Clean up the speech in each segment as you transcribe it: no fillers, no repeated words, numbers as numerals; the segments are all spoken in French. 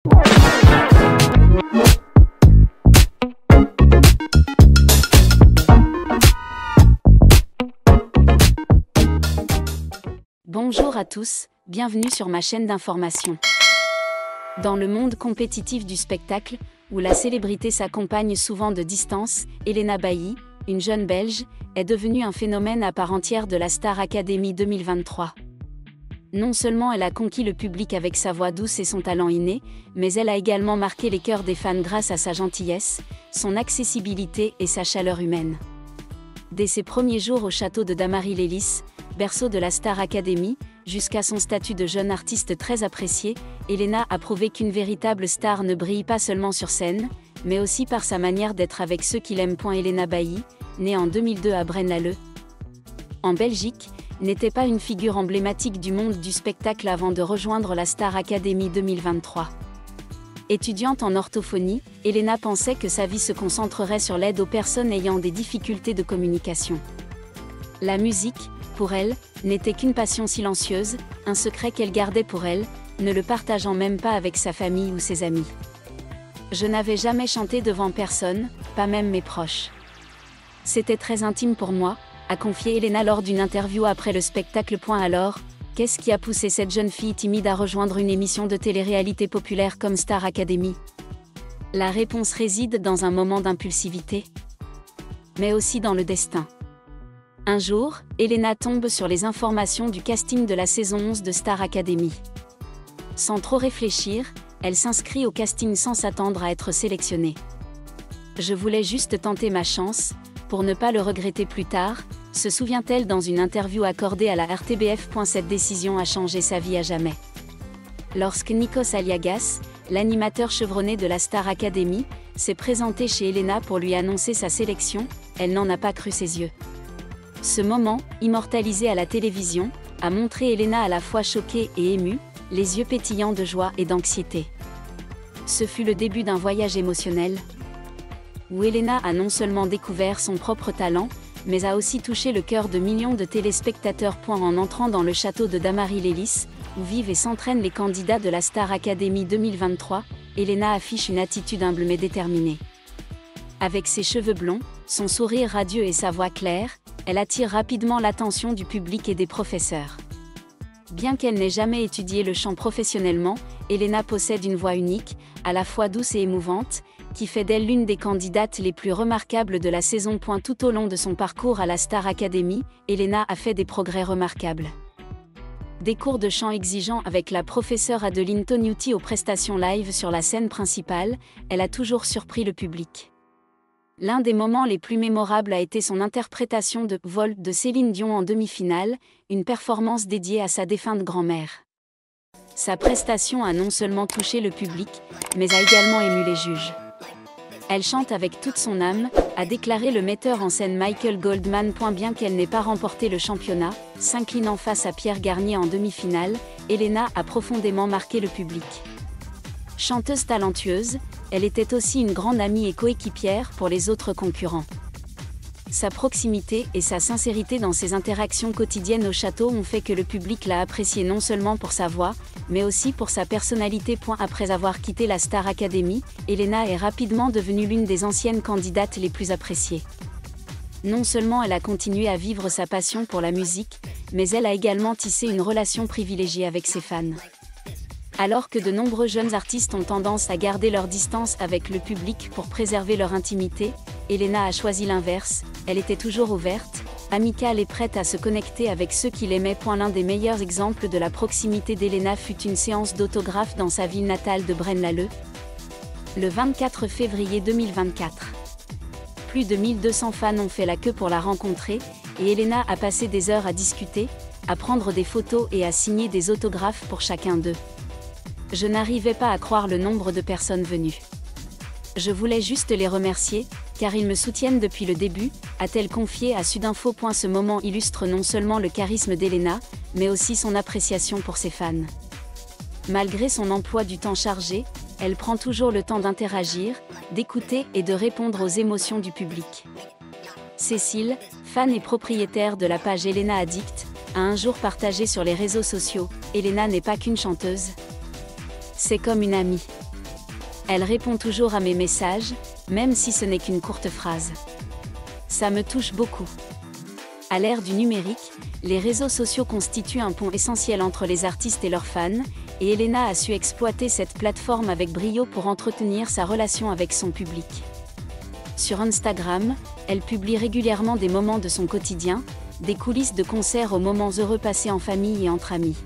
Bonjour à tous, bienvenue sur ma chaîne d'information. Dans le monde compétitif du spectacle, où la célébrité s'accompagne souvent de distance, Helena Bailly, une jeune Belge, est devenue un phénomène à part entière de la Star Academy 2023. Non seulement elle a conquis le public avec sa voix douce et son talent inné, mais elle a également marqué les cœurs des fans grâce à sa gentillesse, son accessibilité et sa chaleur humaine. Dès ses premiers jours au château de Damary-Lélis, berceau de la Star Academy, jusqu'à son statut de jeune artiste très apprécié, Helena a prouvé qu'une véritable star ne brille pas seulement sur scène, mais aussi par sa manière d'être avec ceux qui l'aiment. Helena Bailly, née en 2002 à Braine-l'Alleud, en Belgique, n'était pas une figure emblématique du monde du spectacle avant de rejoindre la Star Academy 2023. Étudiante en orthophonie, Helena pensait que sa vie se concentrerait sur l'aide aux personnes ayant des difficultés de communication. La musique, pour elle, n'était qu'une passion silencieuse, un secret qu'elle gardait pour elle, ne le partageant même pas avec sa famille ou ses amis. Je n'avais jamais chanté devant personne, pas même mes proches. C'était très intime pour moi, a confié Helena lors d'une interview après le spectacle. Alors, qu'est-ce qui a poussé cette jeune fille timide à rejoindre une émission de télé-réalité populaire comme Star Academy? La réponse réside dans un moment d'impulsivité, mais aussi dans le destin. Un jour, Helena tombe sur les informations du casting de la saison 11 de Star Academy. Sans trop réfléchir, elle s'inscrit au casting sans s'attendre à être sélectionnée. Je voulais juste tenter ma chance, pour ne pas le regretter plus tard, se souvient-elle dans une interview accordée à la RTBF. Cette décision a changé sa vie à jamais. Lorsque Nikos Aliagas, l'animateur chevronné de la Star Academy, s'est présenté chez Helena pour lui annoncer sa sélection, elle n'en a pas cru ses yeux. Ce moment, immortalisé à la télévision, a montré Helena à la fois choquée et émue, les yeux pétillants de joie et d'anxiété. Ce fut le début d'un voyage émotionnel, où Helena a non seulement découvert son propre talent, mais a aussi touché le cœur de millions de téléspectateurs. En entrant dans le château de Damary-Lélis, où vivent et s'entraînent les candidats de la Star Academy 2023, Helena affiche une attitude humble mais déterminée. Avec ses cheveux blonds, son sourire radieux et sa voix claire, elle attire rapidement l'attention du public et des professeurs. Bien qu'elle n'ait jamais étudié le chant professionnellement, Helena possède une voix unique, à la fois douce et émouvante, qui fait d'elle l'une des candidates les plus remarquables de la saison. Tout au long de son parcours à la Star Academy, Helena a fait des progrès remarquables. Des cours de chant exigeants avec la professeure Adeline Tognuti aux prestations live sur la scène principale, elle a toujours surpris le public. L'un des moments les plus mémorables a été son interprétation de « Vol » de Céline Dion en demi-finale, une performance dédiée à sa défunte grand-mère. Sa prestation a non seulement touché le public, mais a également ému les juges. Elle chante avec toute son âme, a déclaré le metteur en scène Michael Goldman. Bien qu'elle n'ait pas remporté le championnat, s'inclinant face à Pierre Garnier en demi-finale, Helena a profondément marqué le public. Chanteuse talentueuse, elle était aussi une grande amie et coéquipière pour les autres concurrents. Sa proximité et sa sincérité dans ses interactions quotidiennes au château ont fait que le public l'a appréciée non seulement pour sa voix, mais aussi pour sa personnalité. Après avoir quitté la Star Academy, Helena est rapidement devenue l'une des anciennes candidates les plus appréciées. Non seulement elle a continué à vivre sa passion pour la musique, mais elle a également tissé une relation privilégiée avec ses fans. Alors que de nombreux jeunes artistes ont tendance à garder leur distance avec le public pour préserver leur intimité, Helena a choisi l'inverse, elle était toujours ouverte, amicale et prête à se connecter avec ceux qui l'aimaient. L'un des meilleurs exemples de la proximité d'Helena fut une séance d'autographes dans sa ville natale de Braine-l'Alleud, le 24 février 2024. Plus de 1200 fans ont fait la queue pour la rencontrer, et Helena a passé des heures à discuter, à prendre des photos et à signer des autographes pour chacun d'eux. Je n'arrivais pas à croire le nombre de personnes venues. Je voulais juste les remercier, car ils me soutiennent depuis le début, a-t-elle confié à Sudinfo. Ce moment illustre non seulement le charisme d'Helena, mais aussi son appréciation pour ses fans. Malgré son emploi du temps chargé, elle prend toujours le temps d'interagir, d'écouter et de répondre aux émotions du public. Cécile, fan et propriétaire de la page Helena Addict, a un jour partagé sur les réseaux sociaux « Helena n'est pas qu'une chanteuse. C'est comme une amie. Elle répond toujours à mes messages, même si ce n'est qu'une courte phrase. Ça me touche beaucoup. À l'ère du numérique, les réseaux sociaux constituent un pont essentiel entre les artistes et leurs fans, et Elena a su exploiter cette plateforme avec brio pour entretenir sa relation avec son public. Sur Instagram, elle publie régulièrement des moments de son quotidien, des coulisses de concerts aux moments heureux passés en famille et entre amis.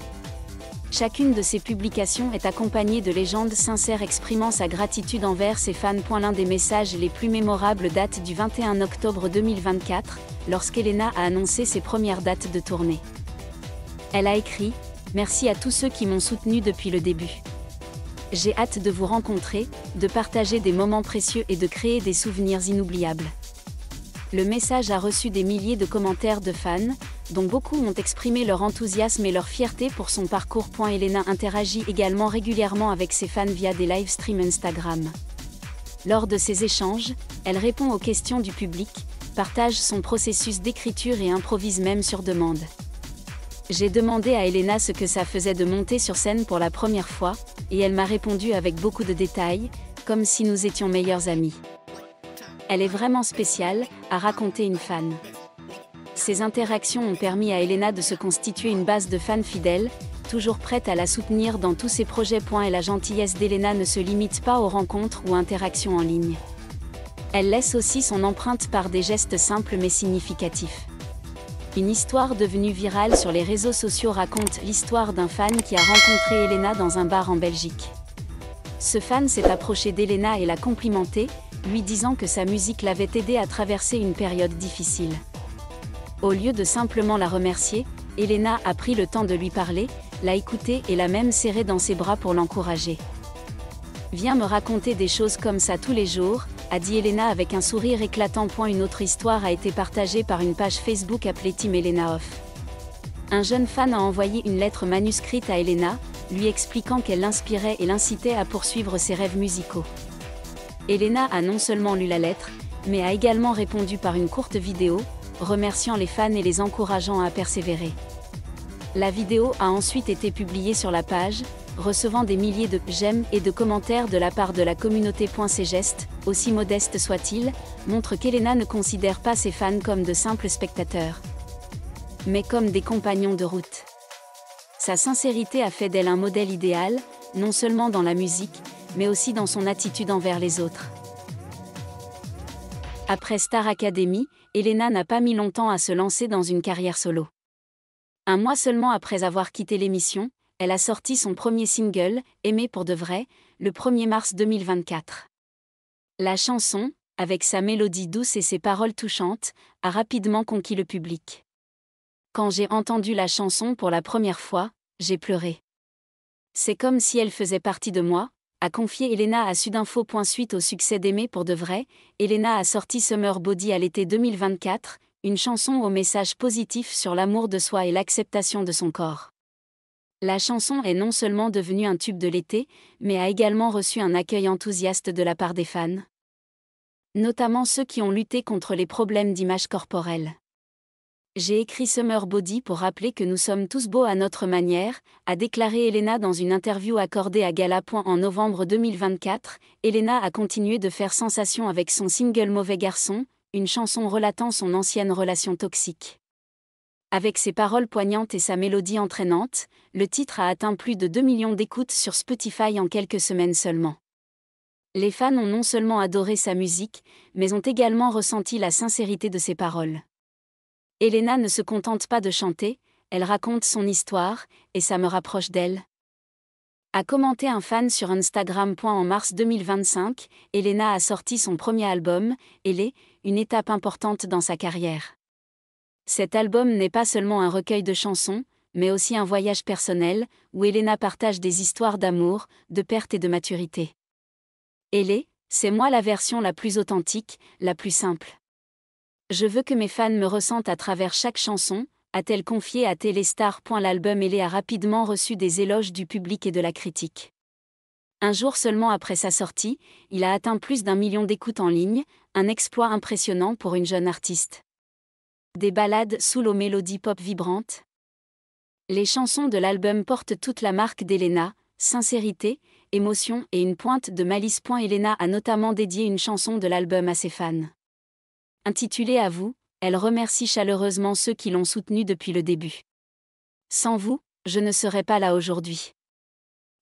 Chacune de ces publications est accompagnée de légendes sincères exprimant sa gratitude envers ses fans. L'un des messages les plus mémorables date du 21 octobre 2024, lorsqu'Elena a annoncé ses premières dates de tournée. Elle a écrit « Merci à tous ceux qui m'ont soutenue depuis le début. J'ai hâte de vous rencontrer, de partager des moments précieux et de créer des souvenirs inoubliables. » Le message a reçu des milliers de commentaires de fans, dont beaucoup ont exprimé leur enthousiasme et leur fierté pour son parcours. Elena interagit également régulièrement avec ses fans via des live streams Instagram. Lors de ces échanges, elle répond aux questions du public, partage son processus d'écriture et improvise même sur demande. J'ai demandé à Elena ce que ça faisait de monter sur scène pour la première fois, et elle m'a répondu avec beaucoup de détails, comme si nous étions meilleures amies. Elle est vraiment spéciale, a raconté une fan. Ces interactions ont permis à Elena de se constituer une base de fans fidèles, toujours prête à la soutenir dans tous ses projets. Et la gentillesse d'Elena ne se limite pas aux rencontres ou interactions en ligne. Elle laisse aussi son empreinte par des gestes simples mais significatifs. Une histoire devenue virale sur les réseaux sociaux raconte l'histoire d'un fan qui a rencontré Elena dans un bar en Belgique. Ce fan s'est approché d'Elena et l'a complimenté, lui disant que sa musique l'avait aidé à traverser une période difficile. Au lieu de simplement la remercier, Elena a pris le temps de lui parler, l'a écoutée et l'a même serré dans ses bras pour l'encourager. « Viens me raconter des choses comme ça tous les jours », a dit Elena avec un sourire éclatant. Une autre histoire a été partagée par une page Facebook appelée Team Elena Off. Un jeune fan a envoyé une lettre manuscrite à Elena, lui expliquant qu'elle l'inspirait et l'incitait à poursuivre ses rêves musicaux. Elena a non seulement lu la lettre, mais a également répondu par une courte vidéo, remerciant les fans et les encourageant à persévérer. La vidéo a ensuite été publiée sur la page, recevant des milliers de j'aime et de commentaires de la part de la communauté. Ces gestes, aussi modestes soient-ils, montrent qu'Elena ne considère pas ses fans comme de simples spectateurs, mais comme des compagnons de route. Sa sincérité a fait d'elle un modèle idéal, non seulement dans la musique, mais aussi dans son attitude envers les autres. Après Star Academy, Elena n'a pas mis longtemps à se lancer dans une carrière solo. Un mois seulement après avoir quitté l'émission, elle a sorti son premier single, Aimer pour de vrai, le 1er mars 2024. La chanson, avec sa mélodie douce et ses paroles touchantes, a rapidement conquis le public. Quand j'ai entendu la chanson pour la première fois, j'ai pleuré. C'est comme si elle faisait partie de moi, a confié Elena à Sudinfo. Suite au succès d'Aimer pour de vrai, Elena a sorti Summer Body à l'été 2024, une chanson au message positif sur l'amour de soi et l'acceptation de son corps. La chanson est non seulement devenue un tube de l'été, mais a également reçu un accueil enthousiaste de la part des fans, notamment ceux qui ont lutté contre les problèmes d'image corporelle. J'ai écrit Summer Body pour rappeler que nous sommes tous beaux à notre manière, a déclaré Elena dans une interview accordée à Gala. En novembre 2024, Elena a continué de faire sensation avec son single Mauvais garçon, une chanson relatant son ancienne relation toxique. Avec ses paroles poignantes et sa mélodie entraînante, le titre a atteint plus de 2 millions d'écoutes sur Spotify en quelques semaines seulement. Les fans ont non seulement adoré sa musique, mais ont également ressenti la sincérité de ses paroles. Elena ne se contente pas de chanter, elle raconte son histoire, et ça me rapproche d'elle, a commenté un fan sur Instagram. En mars 2025, Elena a sorti son premier album, Elle, une étape importante dans sa carrière. Cet album n'est pas seulement un recueil de chansons, mais aussi un voyage personnel, où Elena partage des histoires d'amour, de perte et de maturité. Elle, c'est moi la version la plus authentique, la plus simple. Je veux que mes fans me ressentent à travers chaque chanson, a-t-elle confié à Téléstar. L'album Elle a rapidement reçu des éloges du public et de la critique. Un jour seulement après sa sortie, il a atteint plus d'1 million d'écoutes en ligne, un exploit impressionnant pour une jeune artiste. Des ballades soul aux mélodies pop vibrantes. Les chansons de l'album portent toute la marque d'Elena, sincérité, émotion et une pointe de malice. Elena a notamment dédié une chanson de l'album à ses fans. Intitulée À vous, elle remercie chaleureusement ceux qui l'ont soutenue depuis le début. Sans vous, je ne serais pas là aujourd'hui.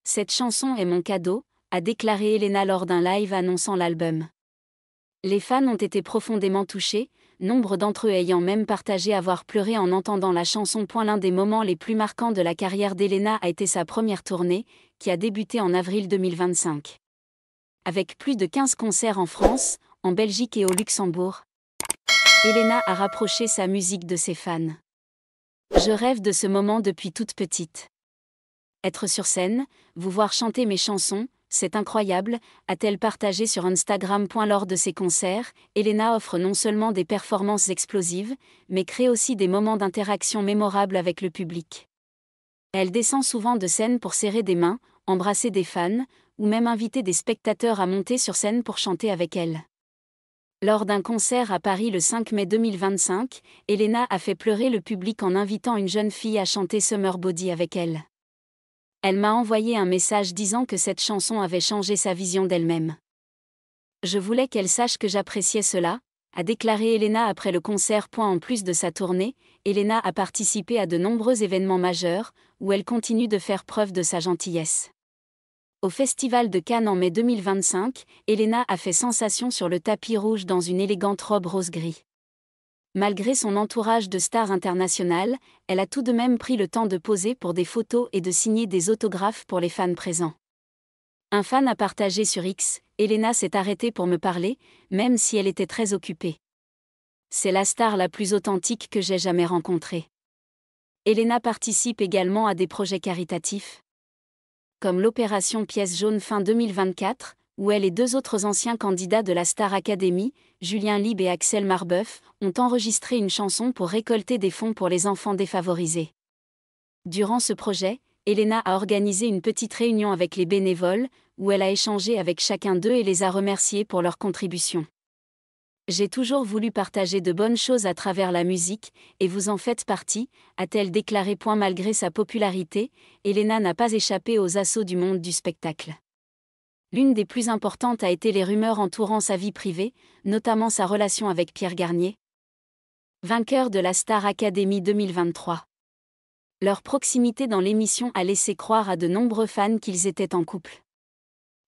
Cette chanson est mon cadeau, a déclaré Elena lors d'un live annonçant l'album. Les fans ont été profondément touchés, nombre d'entre eux ayant même partagé avoir pleuré en entendant la chanson. L'un des moments les plus marquants de la carrière d'Elena a été sa première tournée, qui a débuté en avril 2025. Avec plus de 15 concerts en France, en Belgique et au Luxembourg, Elena a rapproché sa musique de ses fans. Je rêve de ce moment depuis toute petite. Être sur scène, vous voir chanter mes chansons, c'est incroyable, a-t-elle partagé sur Instagram. Lors de ses concerts, Elena offre non seulement des performances explosives, mais crée aussi des moments d'interaction mémorables avec le public. Elle descend souvent de scène pour serrer des mains, embrasser des fans, ou même inviter des spectateurs à monter sur scène pour chanter avec elle. Lors d'un concert à Paris le 5 mai 2025, Elena a fait pleurer le public en invitant une jeune fille à chanter Summer Body avec elle. Elle m'a envoyé un message disant que cette chanson avait changé sa vision d'elle-même. Je voulais qu'elle sache que j'appréciais cela, a déclaré Elena après le concert. En plus de sa tournée, Elena a participé à de nombreux événements majeurs, où elle continue de faire preuve de sa gentillesse. Au Festival de Cannes en mai 2025, Elena a fait sensation sur le tapis rouge dans une élégante robe rose-gris. Malgré son entourage de stars internationales, elle a tout de même pris le temps de poser pour des photos et de signer des autographes pour les fans présents. Un fan a partagé sur X, « Elena s'est arrêtée pour me parler, même si elle était très occupée. C'est la star la plus authentique que j'ai jamais rencontrée. » Elena participe également à des projets caritatifs, comme l'opération Pièce jaune fin 2024, où elle et deux autres anciens candidats de la Star Academy, Julien Lieb et Axel Marbeuf, ont enregistré une chanson pour récolter des fonds pour les enfants défavorisés. Durant ce projet, Elena a organisé une petite réunion avec les bénévoles, où elle a échangé avec chacun d'eux et les a remerciés pour leur contribution. J'ai toujours voulu partager de bonnes choses à travers la musique, et vous en faites partie, a-t-elle déclaré. Malgré sa popularité, Elena n'a pas échappé aux assauts du monde du spectacle. L'une des plus importantes a été les rumeurs entourant sa vie privée, notamment sa relation avec Pierre Garnier, vainqueur de la Star Academy 2023. Leur proximité dans l'émission a laissé croire à de nombreux fans qu'ils étaient en couple.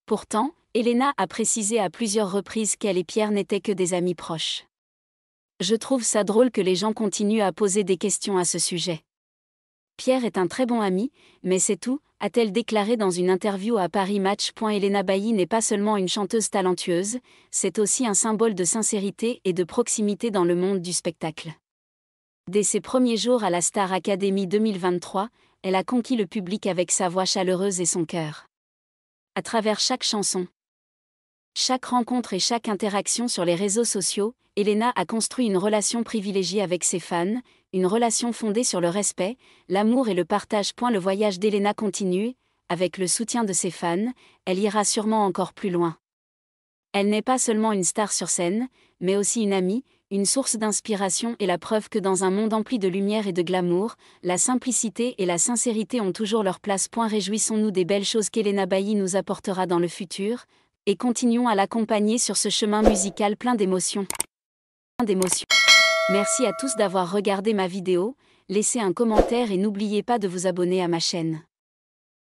Pourtant, Elena a précisé à plusieurs reprises qu'elle et Pierre n'étaient que des amis proches. Je trouve ça drôle que les gens continuent à poser des questions à ce sujet. Pierre est un très bon ami, mais c'est tout, a-t-elle déclaré dans une interview à Paris Match. Elena Bailly n'est pas seulement une chanteuse talentueuse, c'est aussi un symbole de sincérité et de proximité dans le monde du spectacle. Dès ses premiers jours à la Star Academy 2023, elle a conquis le public avec sa voix chaleureuse et son cœur. À travers chaque chanson, chaque rencontre et chaque interaction sur les réseaux sociaux, Elena a construit une relation privilégiée avec ses fans, une relation fondée sur le respect, l'amour et le partage. Le voyage d'Elena continue, avec le soutien de ses fans, elle ira sûrement encore plus loin. Elle n'est pas seulement une star sur scène, mais aussi une amie, une source d'inspiration et la preuve que dans un monde empli de lumière et de glamour, la simplicité et la sincérité ont toujours leur place. Réjouissons-nous des belles choses qu'Elena Bailly nous apportera dans le futur, et continuons à l'accompagner sur ce chemin musical plein d'émotions. Merci à tous d'avoir regardé ma vidéo, laissez un commentaire et n'oubliez pas de vous abonner à ma chaîne.